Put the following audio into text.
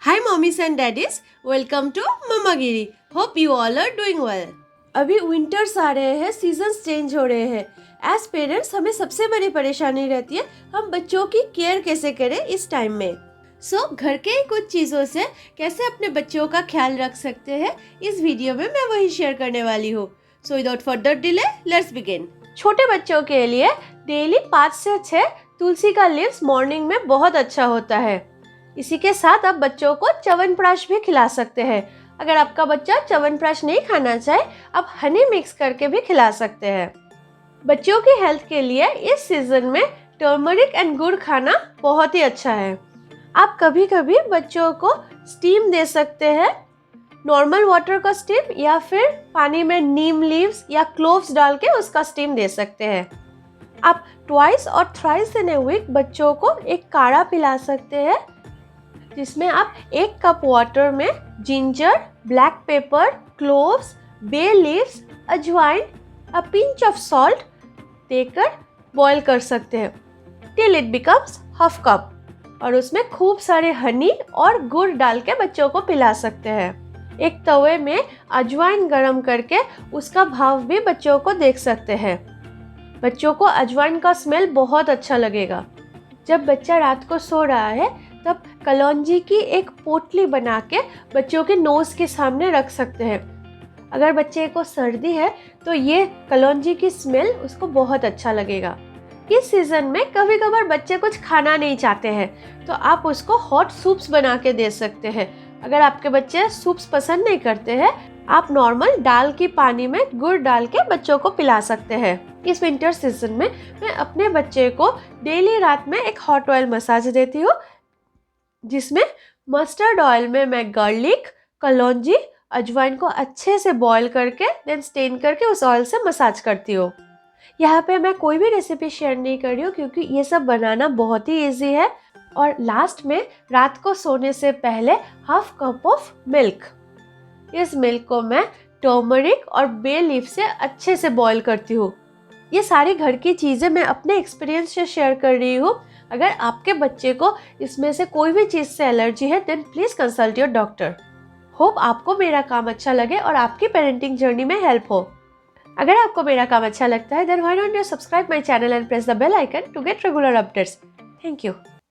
Hi mommies and daddies, welcome to Mamagiri. Hope you all are doing well. अभी winters आ रहे हैं, seasons change हो रहे हैं। एज पेरेंट्स हमें सबसे बड़ी परेशानी रहती है हम बच्चों की केयर कैसे करें इस टाइम में। घर के कुछ चीज़ों से कैसे अपने बच्चों का ख्याल रख सकते हैं इस वीडियो में मैं वही शेयर करने वाली हूँ। So without further delay let's begin. छोटे बच्चों के लिए डेली 5 से 6 तुलसी का लीव्स मॉर्निंग में बहुत अच्छा होता है। इसी के साथ आप बच्चों को च्यवनप्राश भी खिला सकते हैं। अगर आपका बच्चा च्यवनप्राश नहीं खाना चाहे, आप हनी मिक्स करके भी खिला सकते हैं। बच्चों की हेल्थ के लिए इस सीजन में टर्मरिक एंड गुड़ खाना बहुत ही अच्छा है। आप कभी कभी बच्चों को स्टीम दे सकते हैं, नॉर्मल वाटर का स्टीम, या फिर पानी में नीम लीव्स या क्लोव्स डाल के उसका स्टीम दे सकते हैं। आप ट्वाइस और थ्राइस इन ए वीक बच्चों को एक काढ़ा पिला सकते हैं, जिसमें आप 1 कप वाटर में ginger, black pepper, cloves, bay leaves, अजवाइन, अ पिंच ऑफ सॉल्ट देकर बॉईल कर सकते हैं till it becomes half cup, और उसमें खूब सारे हनी और गुड़ डाल के बच्चों को पिला सकते हैं। एक तवे में अजवाइन गरम करके उसका भाव भी बच्चों को देख सकते हैं। बच्चों को अजवाइन का स्मेल बहुत अच्छा लगेगा। जब बच्चा रात को सो रहा है तब कलौंजी की एक पोटली बना के बच्चों के नोज के सामने रख सकते हैं। अगर बच्चे को सर्दी है तो ये कलौंजी की स्मेल उसको बहुत अच्छा लगेगा। इस सीजन में कभी कभार बच्चे कुछ खाना नहीं चाहते हैं तो आप उसको हॉट सूप्स बना के दे सकते हैं। अगर आपके बच्चे सूप्स पसंद नहीं करते हैं, आप नॉर्मल दाल की पानी में गुड़ डाल के बच्चों को पिला सकते हैं। इस विंटर सीजन में मैं अपने बच्चे को डेली रात में एक हॉट ऑयल मसाज देती हूँ, जिसमें मस्टर्ड ऑयल में मैं गार्लिक, कलौंजी, अजवाइन को अच्छे से बॉईल करके देन स्टेन करके उस ऑयल से मसाज करती हूँ। यहाँ पे मैं कोई भी रेसिपी शेयर नहीं कर रही हूँ क्योंकि ये सब बनाना बहुत ही इजी है। और लास्ट में रात को सोने से पहले हाफ कप ऑफ मिल्क, इस मिल्क को मैं टर्मरिक और बे लीफ से अच्छे से बॉईल करती हूँ। ये सारी घर की चीज़ें मैं अपने एक्सपीरियंस से शेयर कर रही हूँ। अगर आपके बच्चे को इसमें से कोई भी चीज़ से एलर्जी है then please consult your doctor. Hope आपको मेरा काम अच्छा लगे और आपकी पेरेंटिंग जर्नी में हेल्प हो। अगर आपको मेरा काम अच्छा लगता है then why don't you subscribe my channel and press the bell icon to get regular updates. Thank you.